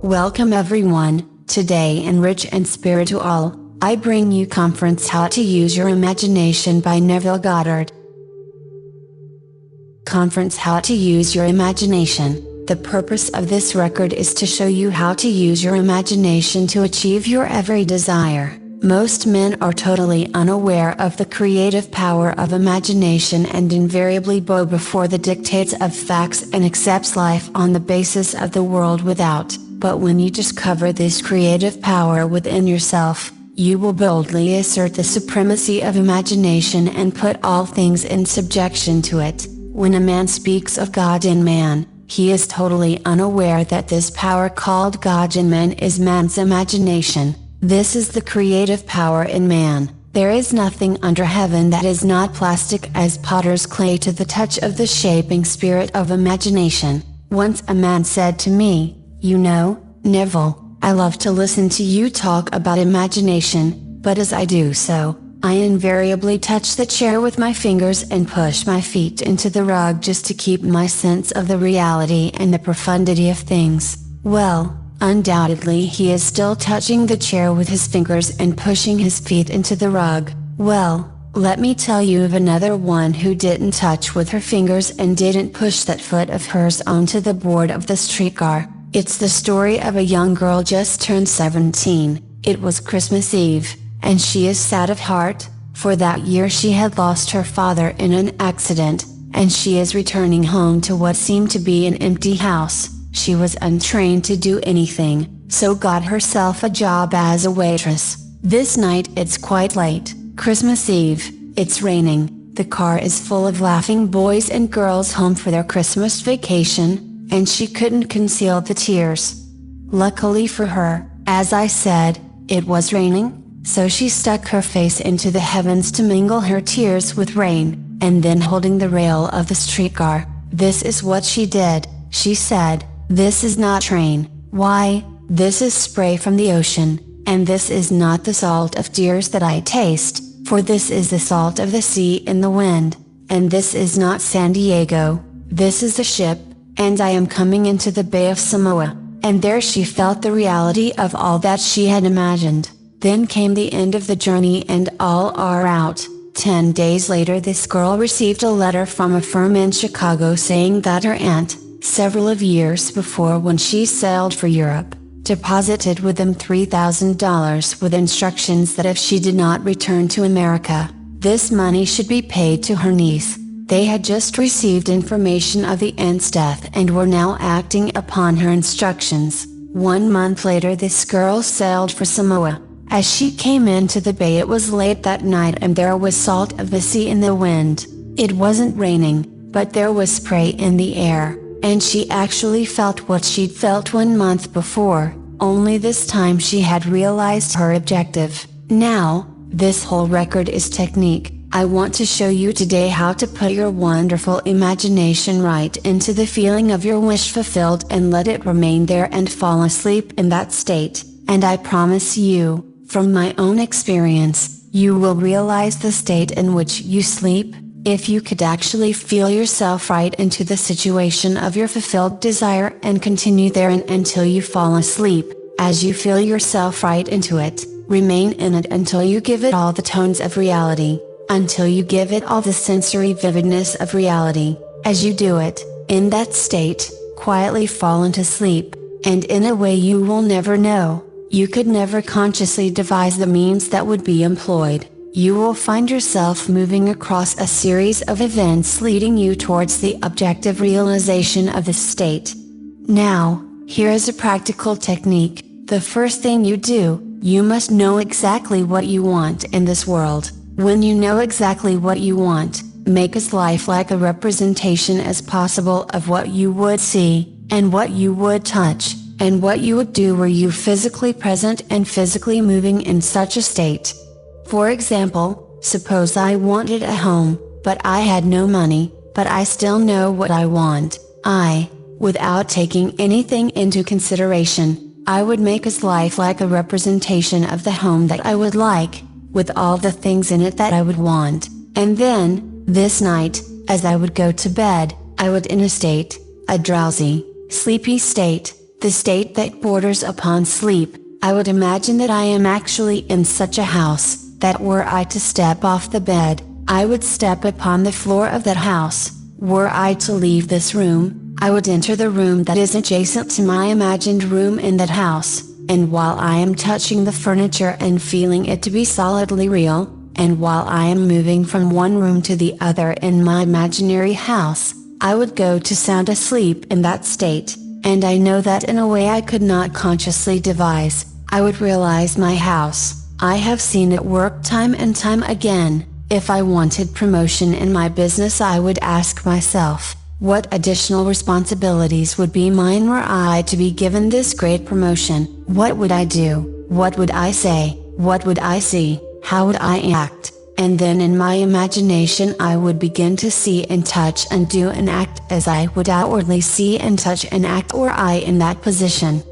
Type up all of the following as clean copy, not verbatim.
Welcome everyone. Today in Rich and Spiritual, I bring you Conference How to Use Your Imagination by Neville Goddard. Conference How to Use Your Imagination. The purpose of this record is to show you how to use your imagination to achieve your every desire. Most men are totally unaware of the creative power of imagination and invariably bow before the dictates of facts and accepts life on the basis of the world without. But when you discover this creative power within yourself, you will boldly assert the supremacy of imagination and put all things in subjection to it. When a man speaks of God in man, he is totally unaware that this power called God in man is man's imagination. This is the creative power in man. There is nothing under heaven that is not plastic as potter's clay to the touch of the shaping spirit of imagination. Once a man said to me, "You know, Neville, I love to listen to you talk about imagination, but as I do so, I invariably touch the chair with my fingers and push my feet into the rug just to keep my sense of the reality and the profundity of things." Well, undoubtedly he is still touching the chair with his fingers and pushing his feet into the rug. Well, let me tell you of another one who didn't touch with her fingers and didn't push that foot of hers onto the board of the streetcar. It's the story of a young girl just turned 17, it was Christmas Eve, and she is sad of heart, for that year she had lost her father in an accident, and she is returning home to what seemed to be an empty house. She was untrained to do anything, so got herself a job as a waitress. This night it's quite late, Christmas Eve, it's raining, the car is full of laughing boys and girls home for their Christmas vacation, and she couldn't conceal the tears. Luckily for her, as I said, it was raining, so she stuck her face into the heavens to mingle her tears with rain, and then holding the rail of the streetcar, this is what she did, she said, "This is not rain, why, this is spray from the ocean, and this is not the salt of tears that I taste, for this is the salt of the sea in the wind, and this is not San Diego, this is the ship, and I am coming into the Bay of Samoa," and there she felt the reality of all that she had imagined. Then came the end of the journey and all are out. 10 days later this girl received a letter from a firm in Chicago saying that her aunt, several of years before when she sailed for Europe, deposited with them $3,000 with instructions that if she did not return to America, this money should be paid to her niece. They had just received information of the aunt's death and were now acting upon her instructions. 1 month later this girl sailed for Samoa. As she came into the bay it was late that night and there was salt of the sea in the wind. It wasn't raining, but there was spray in the air, and she actually felt what she'd felt 1 month before, only this time she had realized her objective. Now, this whole record is technique. I want to show you today how to put your wonderful imagination right into the feeling of your wish fulfilled and let it remain there and fall asleep in that state, and I promise you, from my own experience, you will realize the state in which you sleep, if you could actually feel yourself right into the situation of your fulfilled desire and continue there until you fall asleep. As you feel yourself right into it, remain in it until you give it all the tones of reality. Until you give it all the sensory vividness of reality. As you do it, in that state, quietly fall into sleep, and in a way you will never know, you could never consciously devise the means that would be employed, you will find yourself moving across a series of events leading you towards the objective realization of this state. Now, here is a practical technique. The first thing you do, you must know exactly what you want in this world. When you know exactly what you want, make as lifelike a representation as possible of what you would see, and what you would touch, and what you would do were you physically present and physically moving in such a state. For example, suppose I wanted a home, but I had no money, but I still know what I want. Without taking anything into consideration, I would make as lifelike a representation of the home that I would like, with all the things in it that I would want, and then, this night, as I would go to bed, I would in a drowsy, sleepy state, the state that borders upon sleep. I would imagine that I am actually in such a house, that were I to step off the bed, I would step upon the floor of that house. Were I to leave this room, I would enter the room that is adjacent to my imagined room in that house, and while I am touching the furniture and feeling it to be solidly real, and while I am moving from one room to the other in my imaginary house, I would go to sound asleep in that state, and I know that in a way I could not consciously devise, I would realize my house. I have seen it work time and time again. If I wanted promotion in my business, I would ask myself, what additional responsibilities would be mine were I to be given this great promotion? What would I do? What would I say? What would I see? How would I act? And then in my imagination I would begin to see and touch and do and act as I would outwardly see and touch and act were I in that position.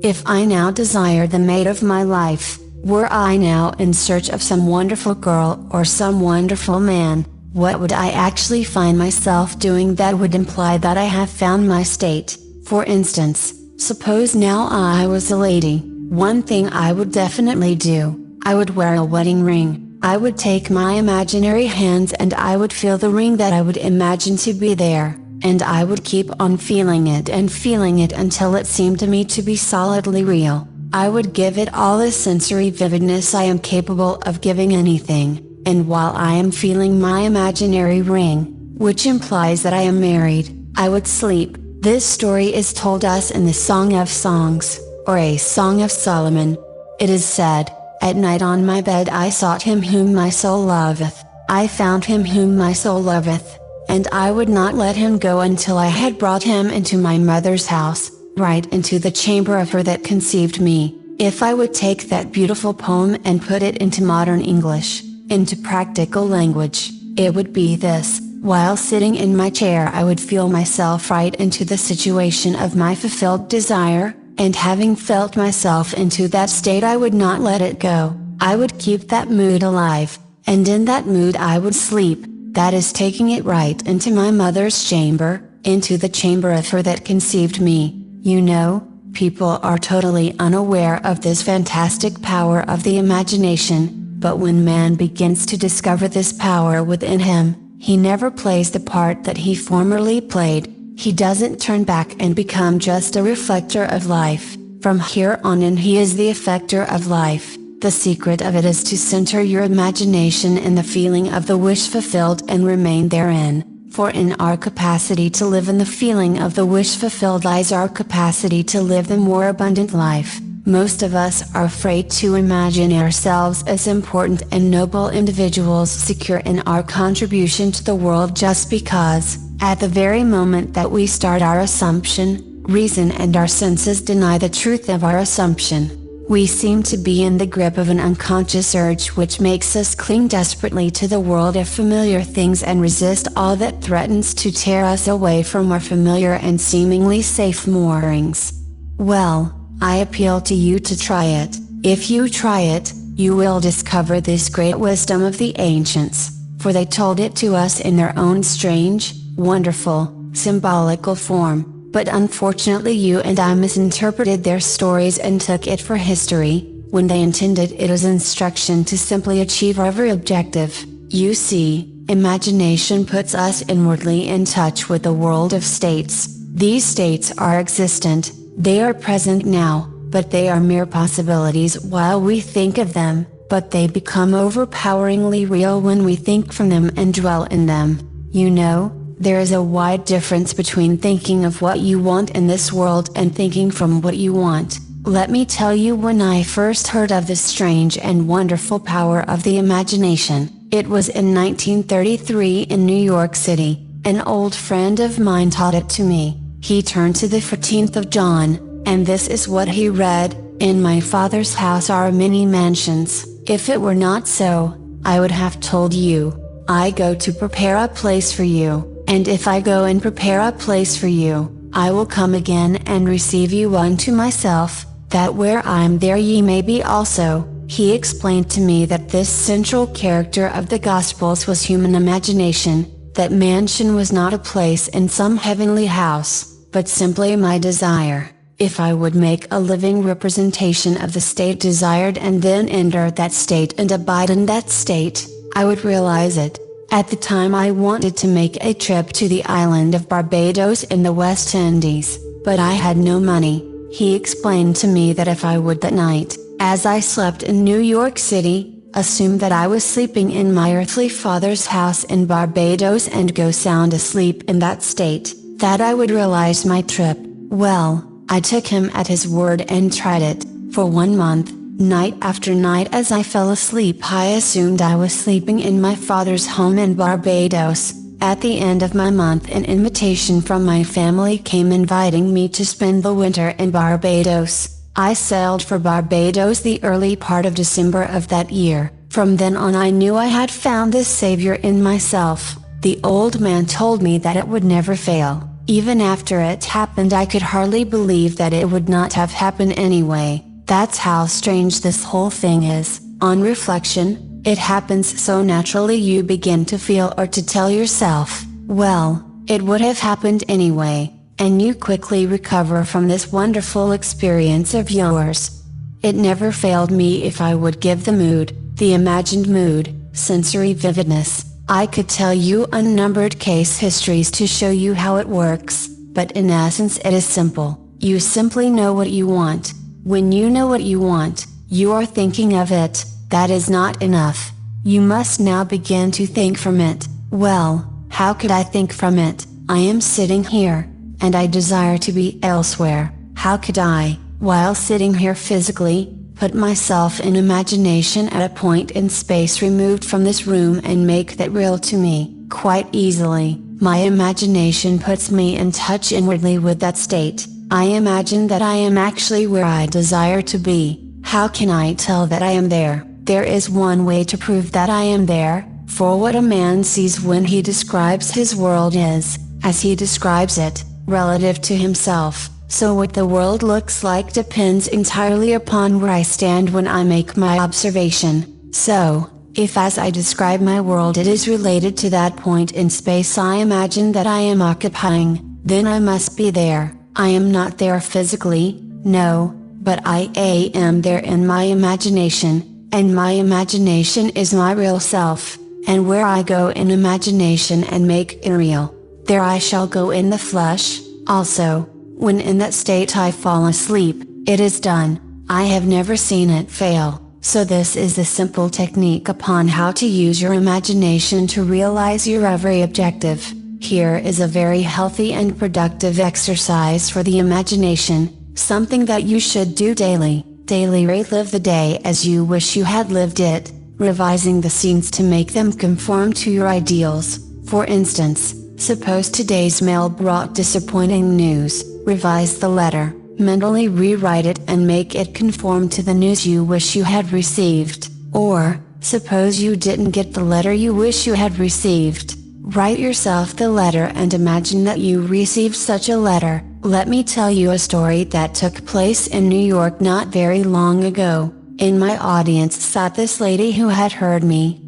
If I now desire the mate of my life, were I now in search of some wonderful girl or some wonderful man, what would I actually find myself doing that would imply that I have found my state? For instance, suppose now I was a lady, one thing I would definitely do, I would wear a wedding ring. I would take my imaginary hands and I would feel the ring that I would imagine to be there, and I would keep on feeling it until it seemed to me to be solidly real. I would give it all the sensory vividness I am capable of giving anything, and while I am feeling my imaginary ring, which implies that I am married, I would sleep. This story is told us in the Song of Songs, or a Song of Solomon. It is said, "At night on my bed I sought him whom my soul loveth, I found him whom my soul loveth, and I would not let him go until I had brought him into my mother's house, right into the chamber of her that conceived me." If I would take that beautiful poem and put it into modern English, into practical language, it would be this: while sitting in my chair I would feel myself right into the situation of my fulfilled desire, and having felt myself into that state I would not let it go, I would keep that mood alive, and in that mood I would sleep, that is taking it right into my mother's chamber, into the chamber of her that conceived me. You know, people are totally unaware of this fantastic power of the imagination, but when man begins to discover this power within him, he never plays the part that he formerly played. He doesn't turn back and become just a reflector of life. From here on in he is the effector of life. The secret of it is to center your imagination in the feeling of the wish fulfilled and remain therein, for in our capacity to live in the feeling of the wish fulfilled lies our capacity to live the more abundant life. Most of us are afraid to imagine ourselves as important and noble individuals secure in our contribution to the world just because, at the very moment that we start our assumption, reason and our senses deny the truth of our assumption. We seem to be in the grip of an unconscious urge which makes us cling desperately to the world of familiar things and resist all that threatens to tear us away from our familiar and seemingly safe moorings. Well, I appeal to you to try it. If you try it, you will discover this great wisdom of the ancients, for they told it to us in their own strange, wonderful, symbolical form, but unfortunately you and I misinterpreted their stories and took it for history, when they intended it as instruction to simply achieve every objective. You see, imagination puts us inwardly in touch with the world of states. These states are existent, they are present now, but they are mere possibilities while we think of them, but they become overpoweringly real when we think from them and dwell in them. You know, there is a wide difference between thinking of what you want in this world and thinking from what you want. Let me tell you, when I first heard of this strange and wonderful power of the imagination, it was in 1933 in New York City. An old friend of mine taught it to me. He turned to the 14th of John, and this is what he read: "In my Father's house are many mansions. If it were not so, I would have told you. I go to prepare a place for you. And if I go and prepare a place for you, I will come again and receive you unto myself, that where I am there ye may be also." He explained to me that this central character of the Gospels was human imagination, that mansion was not a place in some heavenly house, but simply my desire. if I would make a living representation of the state desired and then enter that state and abide in that state, I would realize it. At the time I wanted to make a trip to the island of Barbados in the West Indies, but I had no money. He explained to me that if I would that night, as I slept in New York City, assume that I was sleeping in my earthly father's house in Barbados and go sound asleep in that state, that I would realize my trip. Well, I took him at his word and tried it. For 1 month, night after night as I fell asleep I assumed I was sleeping in my father's home in Barbados. At the end of my month an invitation from my family came inviting me to spend the winter in Barbados. I sailed for Barbados the early part of December of that year. From then on I knew I had found this savior in myself. The old man told me that it would never fail. Even after it happened I could hardly believe that it would not have happened anyway. That's how strange this whole thing is. On reflection, it happens so naturally you begin to feel or to tell yourself, well, it would have happened anyway. And you quickly recover from this wonderful experience of yours. It never failed me if I would give the mood, the imagined mood, sensory vividness. I could tell you unnumbered case histories to show you how it works, but in essence it is simple. You simply know what you want. When you know what you want, you are thinking of it. That is not enough. You must now begin to think from it. Well, how could I think from it? I am sitting here, and I desire to be elsewhere. How could I, while sitting here physically, put myself in imagination at a point in space removed from this room and make that real to me? Quite easily. My imagination puts me in touch inwardly with that state. I imagine that I am actually where I desire to be. How can I tell that I am there? There is one way to prove that I am there, for what a man sees when he describes his world is, as he describes it, relative to himself. So what the world looks like depends entirely upon where I stand when I make my observation. So, if as I describe my world it is related to that point in space I imagine that I am occupying, then I must be there. I am not there physically, no, but I am there in my imagination, and my imagination is my real self, and where I go in imagination and make it real, there I shall go in the flesh, also. When in that state I fall asleep, it is done. I have never seen it fail. So this is the simple technique upon how to use your imagination to realize your every objective. Here is a very healthy and productive exercise for the imagination, something that you should do daily. Daily relive the day as you wish you had lived it, revising the scenes to make them conform to your ideals. For instance, suppose today's mail brought disappointing news, revise the letter, mentally rewrite it and make it conform to the news you wish you had received. Or, suppose you didn't get the letter you wish you had received. Write yourself the letter and imagine that you received such a letter. Let me tell you a story that took place in New York not very long ago. In my audience sat this lady who had heard me,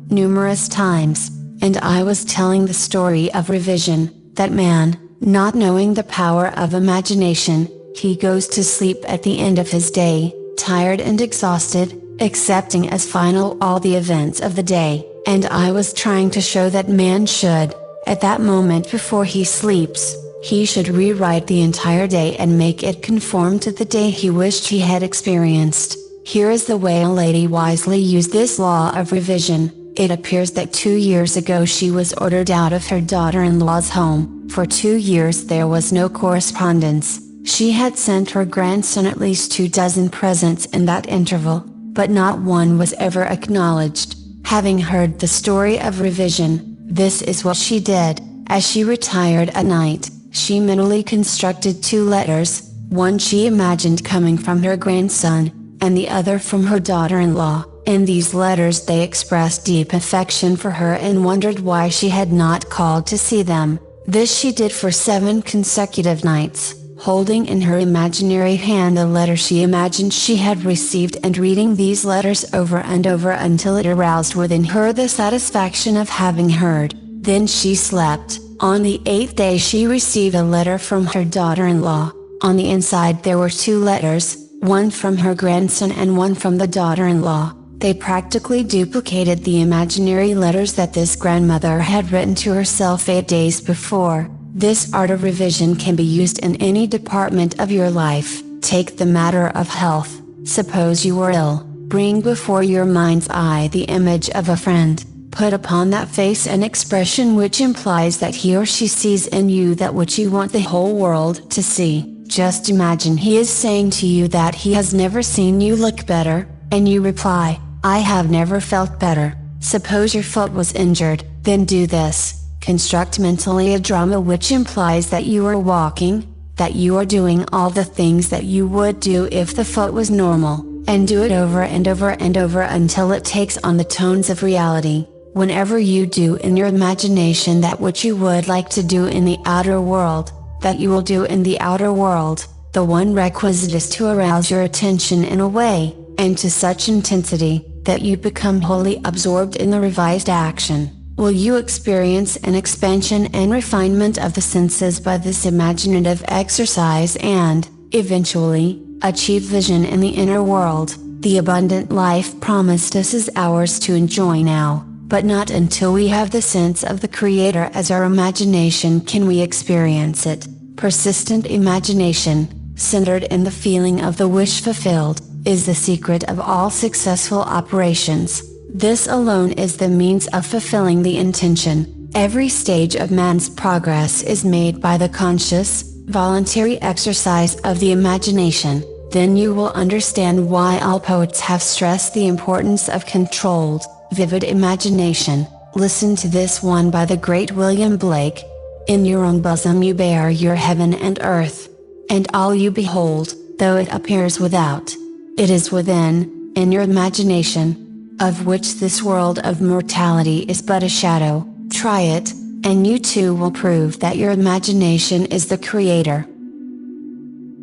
numerous times, and I was telling the story of revision. That man, not knowing the power of imagination, he goes to sleep at the end of his day, tired and exhausted, accepting as final all the events of the day. And I was trying to show that man should, at that moment before he sleeps, he should rewrite the entire day and make it conform to the day he wished he had experienced. Here is the way a lady wisely used this law of revision. It appears that 2 years ago she was ordered out of her daughter-in-law's home. For 2 years there was no correspondence. She had sent her grandson at least 24 presents in that interval, but not one was ever acknowledged. Having heard the story of revision, this is what she did. As she retired at night, she mentally constructed 2 letters, one she imagined coming from her grandson, and the other from her daughter-in-law. In these letters they expressed deep affection for her and wondered why she had not called to see them. This she did for 7 consecutive nights, holding in her imaginary hand a letter she imagined she had received and reading these letters over and over until it aroused within her the satisfaction of having heard. Then she slept. On the 8th day she received a letter from her daughter-in-law. On the inside there were 2 letters, one from her grandson and one from the daughter-in-law. They practically duplicated the imaginary letters that this grandmother had written to herself 8 days before. This art of revision can be used in any department of your life. Take the matter of health. Suppose you were ill. Bring before your mind's eye the image of a friend. Put upon that face an expression which implies that he or she sees in you that which you want the whole world to see. Just imagine he is saying to you that he has never seen you look better, and you reply, "I have never felt better." Suppose your foot was injured, then do this. Construct mentally a drama which implies that you are walking, that you are doing all the things that you would do if the foot was normal, and do it over and over and over until it takes on the tones of reality. Whenever you do in your imagination that which you would like to do in the outer world, that you will do in the outer world, the one requisite is to arouse your attention in a way, and to such intensity, that you become wholly absorbed in the revised action. Will you experience an expansion and refinement of the senses by this imaginative exercise and, eventually, achieve vision in the inner world? The abundant life promised us is ours to enjoy now, but not until we have the sense of the Creator as our imagination can we experience it. Persistent imagination, centered in the feeling of the wish fulfilled, is the secret of all successful operations. This alone is the means of fulfilling the intention. Every stage of man's progress is made by the conscious, voluntary exercise of the imagination. Then you will understand why all poets have stressed the importance of controlled, vivid imagination. Listen to this one by the great William Blake. In your own bosom you bear your heaven and earth. And all you behold, though it appears without, it is within, in your imagination, of which this world of mortality is but a shadow. Try it, and you too will prove that your imagination is the creator.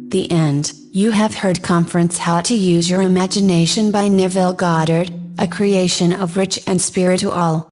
The end. You have heard Conference How to Use Your Imagination by Neville Goddard, a creation of Rich and Spiritual.